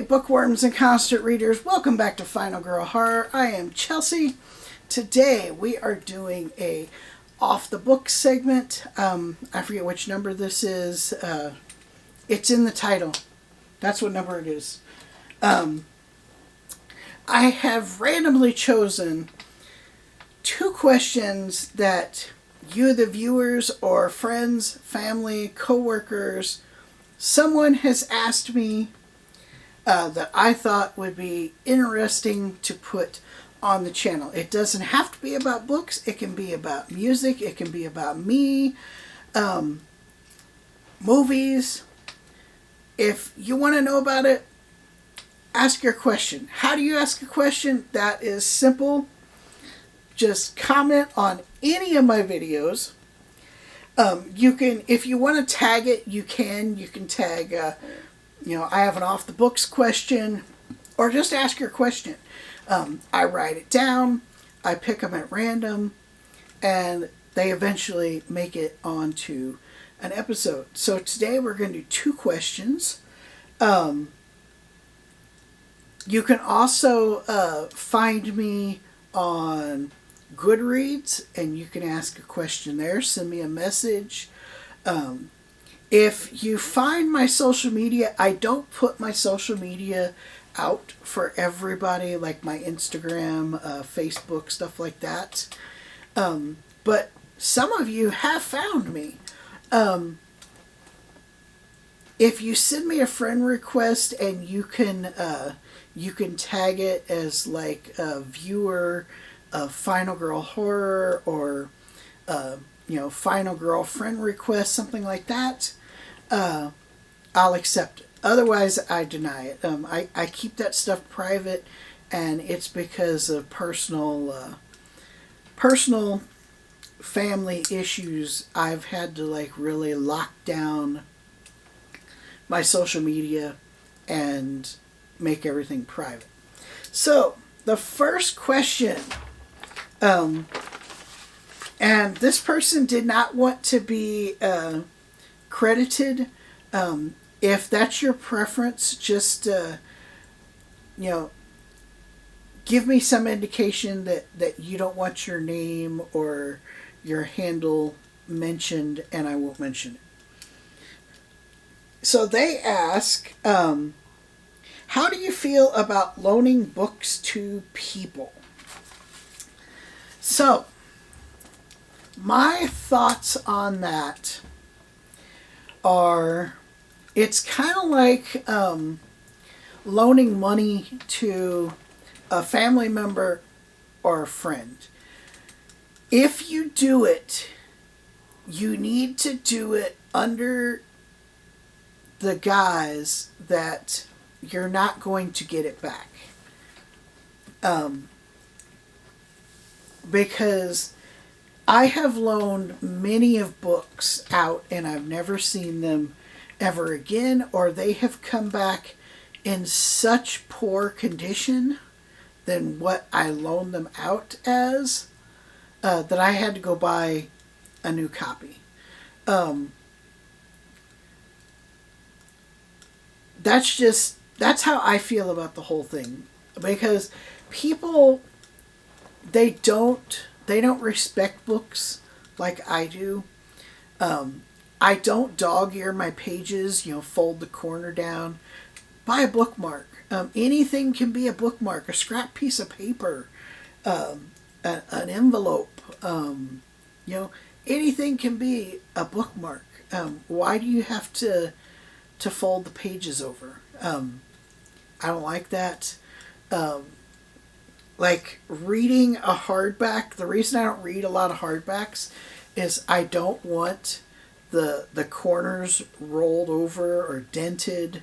Hey, bookworms and constant readers, welcome back to Final Girl Horror. I am Chelsea. Today we are doing a off the book segment. I forget which number this is. It's in the title. That's what number it is. I have randomly chosen two questions that you, the viewers, or friends, family, coworkers, someone has asked me that I thought would be interesting to put on the channel. It doesn't have to be about books. It can be about music. It can be about me, movies. If you want to know about it, ask your question. How do you ask a question? That is simple. Just comment on any of my videos. You can, if you want to tag it, you can. You can tag, I have an off the books question, or just ask your question. I write it down, I pick them at random, and they eventually make it onto an episode. So today we're going to do two questions. You can also find me on Goodreads, and you can ask a question there. Send me a message. If you find my social media, I don't put my social media out for everybody, like my Instagram, Facebook, stuff like that. But some of you have found me. If you send me a friend request and you can tag it as like a viewer of Final Girl Horror, or Final Girl friend request, something like that, I'll accept it. Otherwise, I deny it. I keep that stuff private, and it's because of personal family issues. I've had to really lock down my social media and make everything private. So the first question, and this person did not want to be credited. If that's your preference, just give me some indication that you don't want your name or your handle mentioned, and I won't mention it. So they ask, how do you feel about loaning books to people? So my thoughts on that are, it's kind of like loaning money to a family member or a friend. If you do it, you need to do it under the guise that you're not going to get it back. Because I have loaned many of books out and I've never seen them ever again, or they have come back in such poor condition than what I loaned them out as, that I had to go buy a new copy. That's how I feel about the whole thing, because people, they don't respect books like I do. I don't dog-ear my pages, fold the corner down. Buy a bookmark. Anything can be a bookmark. A scrap piece of paper, an envelope. Anything can be a bookmark. Why do you have to fold the pages over? I don't like that. Like reading a hardback, the reason I don't read a lot of hardbacks is I don't want the corners rolled over or dented.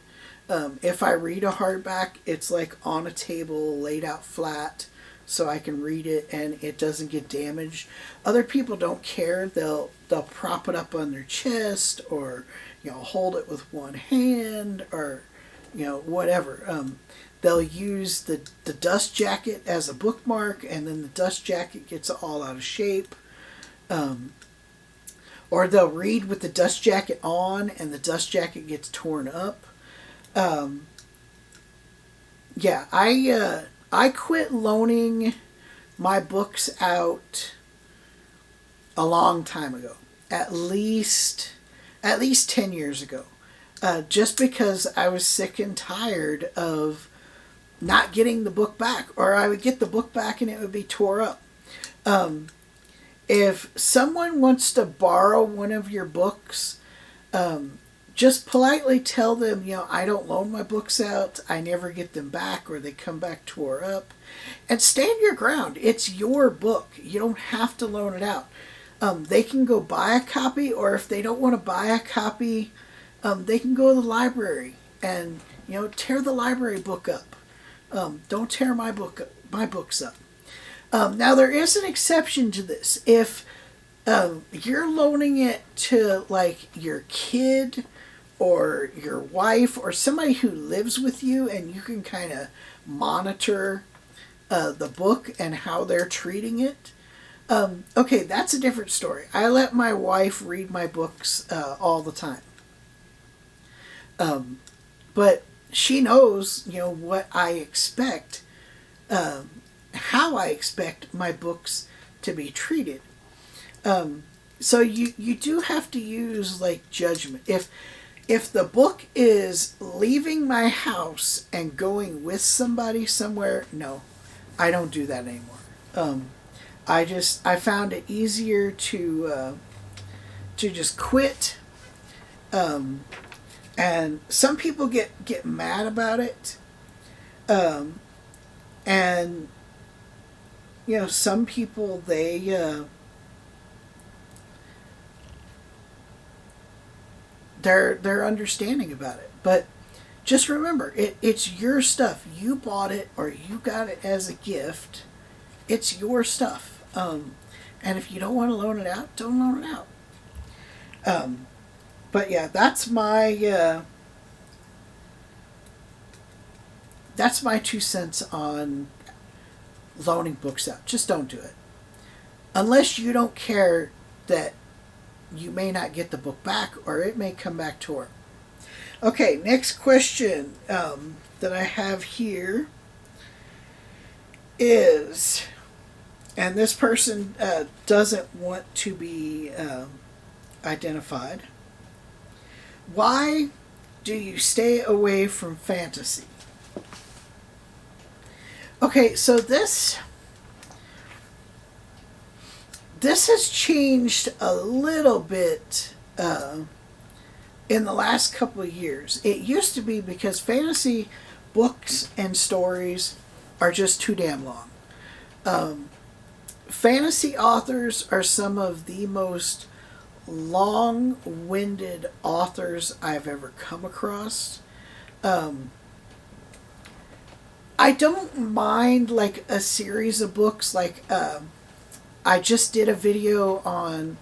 If I read a hardback, it's like on a table, laid out flat, so I can read it and it doesn't get damaged. Other people don't care. They'll prop it up on their chest, or hold it with one hand, or whatever. They'll use the dust jacket as a bookmark, and then the dust jacket gets all out of shape. Or they'll read with the dust jacket on, and the dust jacket gets torn up. Yeah, I quit loaning my books out a long time ago. At least at least 10 years ago. Just because I was sick and tired of not getting the book back, or I would get the book back and it would be tore up. Um, if someone wants to borrow one of your books, um, just politely tell them, I don't loan my books out, I never get them back, or they come back tore up. And stand your ground. It's your book. You don't have to loan it out. They can go buy a copy, or if they don't want to buy a copy, they can go to the library and tear the library book up. Don't tear my books up. Now there is an exception to this. If you're loaning it to like your kid or your wife or somebody who lives with you, and you can kind of monitor the book and how they're treating it. Okay, that's a different story. I let my wife read my books all the time. But she knows, what I expect, how I expect my books to be treated. So you do have to use like judgment. If the book is leaving my house and going with somebody somewhere, no, I don't do that anymore. I found it easier to just quit. And some people get mad about it. And some people they're understanding about it. But just remember, it's your stuff. You bought it or you got it as a gift. It's your stuff. And if you don't want to loan it out, don't loan it out. But yeah, that's my 2 cents on loaning books out. Just don't do it. Unless you don't care that you may not get the book back or it may come back to her. Okay, next question that I have here is, and this person doesn't want to be identified. Why do you stay away from fantasy? Okay, so this has changed a little bit in the last couple of years. It used to be because fantasy books and stories are just too damn long. Fantasy authors are some of the most long-winded authors I've ever come across. I don't mind like a series of books. Like I just did a video on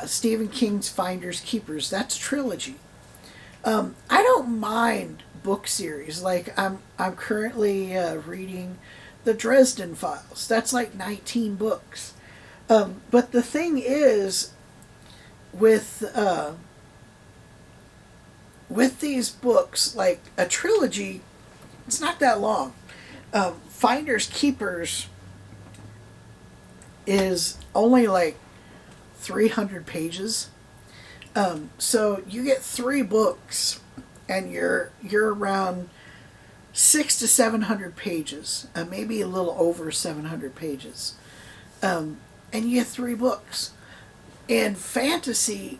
Stephen King's Finders Keepers. That's a trilogy. I don't mind book series. Like I'm currently reading the Dresden Files. That's like 19 books. But the thing is, with these books, like a trilogy, it's not that long. Finders Keepers is only like 300 pages. So you get 3 books, and you're around 600 to 700 pages, maybe a little over 700 pages, and you get 3 books. In fantasy,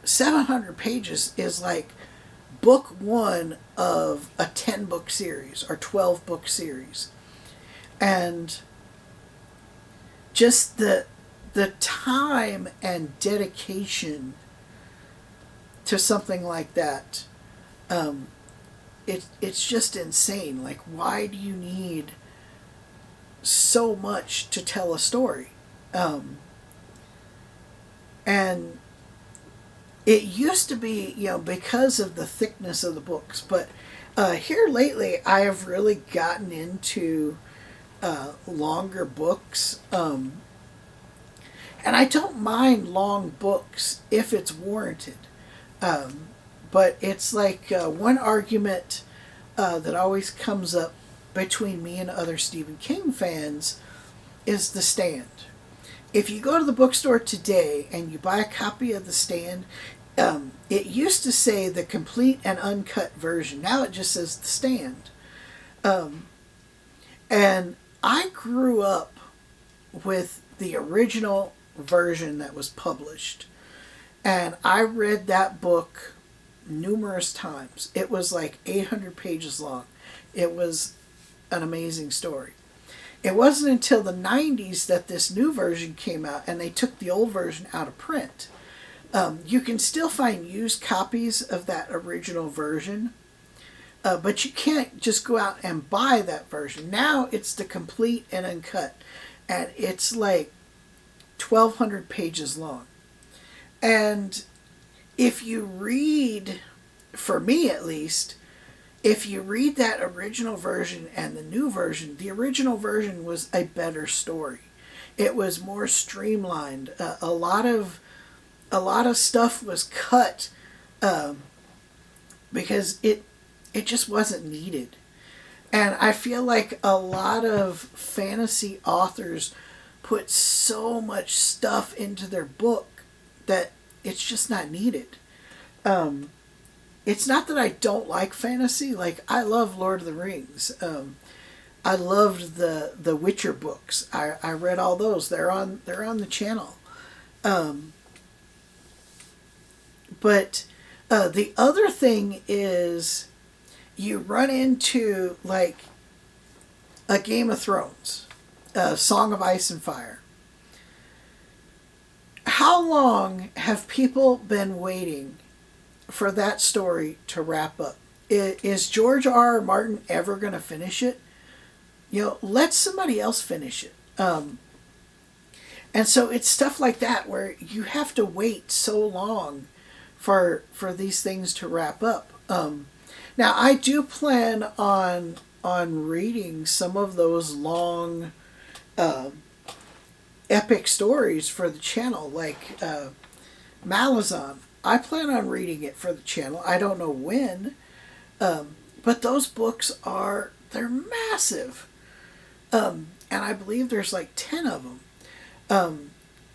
700 pages is like book 1 of a 10-book series or 12-book series. And just the time and dedication to something like that, it's just insane. Like, why do you need so much to tell a story? And it used to be, because of the thickness of the books. But here lately, I have really gotten into longer books. And I don't mind long books if it's warranted. But it's like one argument that always comes up between me and other Stephen King fans is The Stand. If you go to the bookstore today and you buy a copy of The Stand, it used to say the complete and uncut version. Now it just says The Stand. And I grew up with the original version that was published. And I read that book numerous times. It was like 800 pages long. It was an amazing story. It wasn't until the 90s that this new version came out and they took the old version out of print. You can still find used copies of that original version, but you can't just go out and buy that version. Now it's the complete and uncut, and it's like 1,200 pages long. And if you read, for me at least, if you read that original version and the new version, the original version was a better story. It was more streamlined. A lot of stuff was cut because it just wasn't needed. And I feel like a lot of fantasy authors put so much stuff into their book that it's just not needed. It's not that I don't like fantasy. Like, I love Lord of the Rings. I loved the Witcher books. I read all those. They're on the channel. But the other thing is you run into like a Game of Thrones, a Song of Ice and Fire. How long have people been waiting for that story to wrap up? Is George R. Martin ever going to finish it? Let somebody else finish it. And so it's stuff like that where you have to wait so long for these things to wrap up. Now I do plan on reading some of those long epic stories for the channel, like Malazan. I plan on reading it for the channel. I don't know when, but those books they're massive, and I believe there's like 10 of them.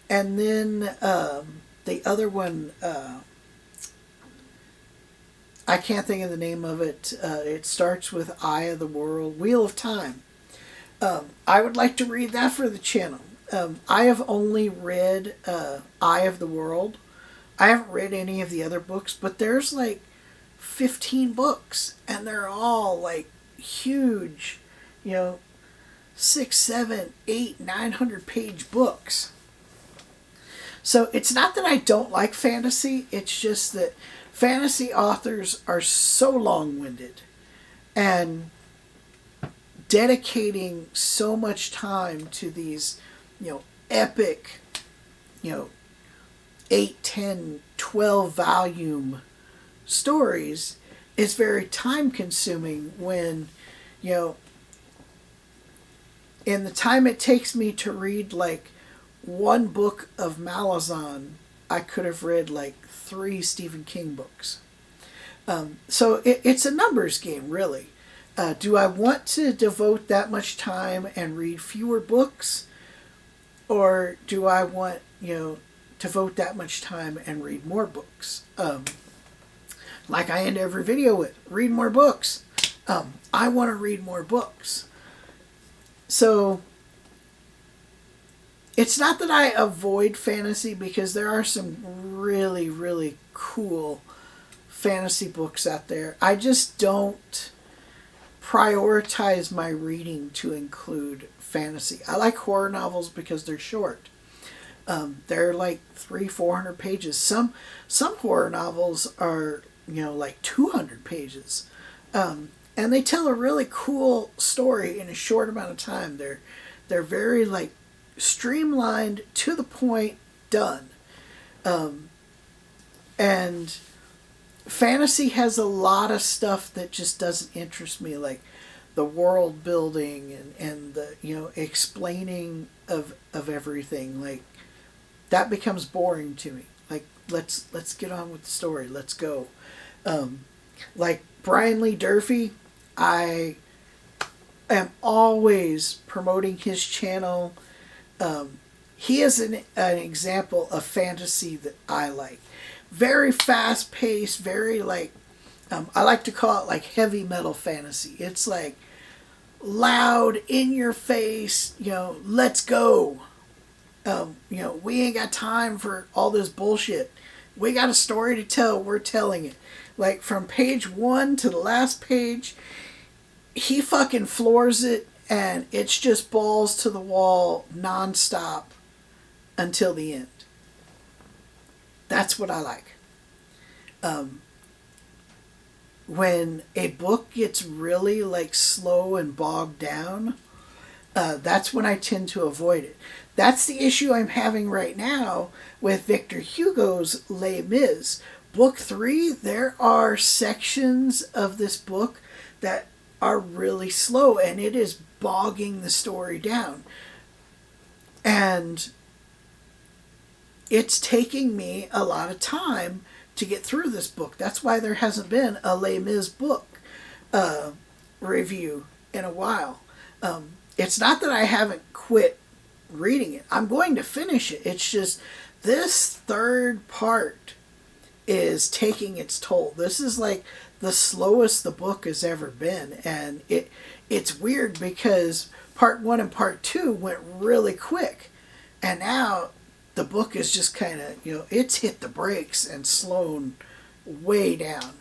And then the other one, I can't think of the name of it. It starts with Eye of the World, Wheel of Time. I would like to read that for the channel. I have only read Eye of the World. I haven't read any of the other books, but there's like 15 books, and they're all like huge, 6, 7, 8, 900 page books. So it's not that I don't like fantasy, it's just that fantasy authors are so long-winded and dedicating so much time to these, epic, 8, 10, 12 volume stories is very time consuming when, in the time it takes me to read like one book of Malazan, I could have read like 3 Stephen King books. So it's a numbers game, really. Do I want to devote that much time and read fewer books? Or do I want, devote that much time and read more books? Like I end every video with, read more books. I want to read more books. So it's not that I avoid fantasy, because there are some really, really cool fantasy books out there. I just don't prioritize my reading to include fantasy. I like horror novels because they're short. They're like 300-400 pages. Some horror novels are like 200 pages, and they tell a really cool story in a short amount of time. They're very like streamlined, to the point, done. And fantasy has a lot of stuff that just doesn't interest me, like the world building and the explaining of everything. Like, that becomes boring to me. Like, let's get on with the story. Let's go. Like Brian Lee Durfee, I am always promoting his channel. He is an example of fantasy that I like. Very fast paced, very like, I like to call it like heavy metal fantasy. It's like loud, in your face, let's go. We ain't got time for all this bullshit. We got a story to tell, we're telling it. Like from page 1 to the last page, he fucking floors it, and it's just balls to the wall nonstop until the end. That's what I like. When a book gets really like slow and bogged down, that's when I tend to avoid it. That's the issue I'm having right now with Victor Hugo's Les Mis. Book 3, there are sections of this book that are really slow, and it is bogging the story down. And it's taking me a lot of time to get through this book. That's why there hasn't been a Les Mis book review in a while. It's not that I haven't quit reading it. I'm going to finish it. It's just this third part is taking its toll. This is like the slowest the book has ever been, and it's weird because part 1 and part 2 went really quick, and now the book is just kind of, it's hit the brakes and slowed way down.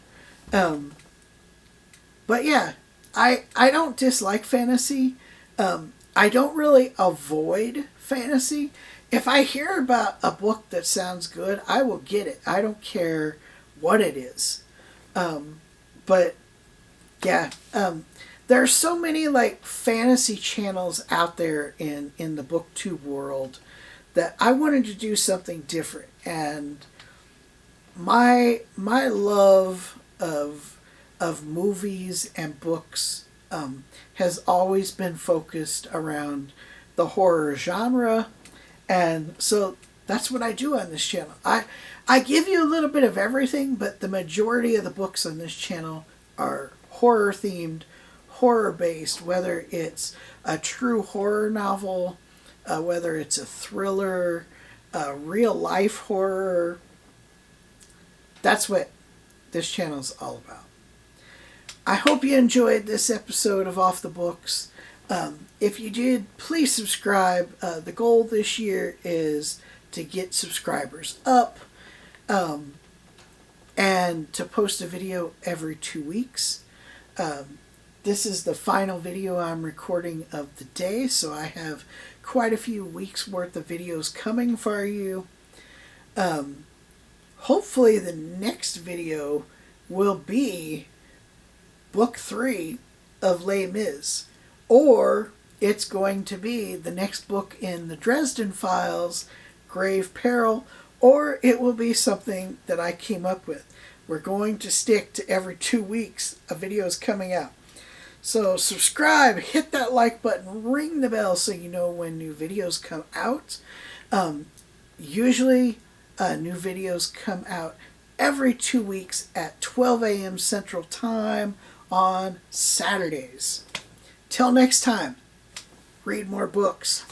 But yeah, I don't dislike fantasy. I don't really avoid fantasy. If I hear about a book that sounds good, I will get it. I don't care what it is. But yeah, there are so many like fantasy channels out there in the booktube world that I wanted to do something different. And my love of movies and books has always been focused around the horror genre, and so that's what I do on this channel. I give you a little bit of everything, but the majority of the books on this channel are horror themed, horror based, whether it's a true horror novel, whether it's a thriller, real life horror. That's what this channel is all about. I hope you enjoyed this episode of Off the Books. If you did, please subscribe. The goal this year is to get subscribers up, and to post a video every 2 weeks. This is the final video I'm recording of the day, so I have quite a few weeks worth of videos coming for you. Hopefully the next video will be book 3 of Les Mis, or it's going to be the next book in the Dresden Files, Grave Peril, or it will be something that I came up with. We're going to stick to every 2 weeks a video is coming out. So subscribe, hit that like button, ring the bell so you know when new videos come out. Usually new videos come out every 2 weeks at 12 a.m. Central Time on Saturdays. Till next time, read more books.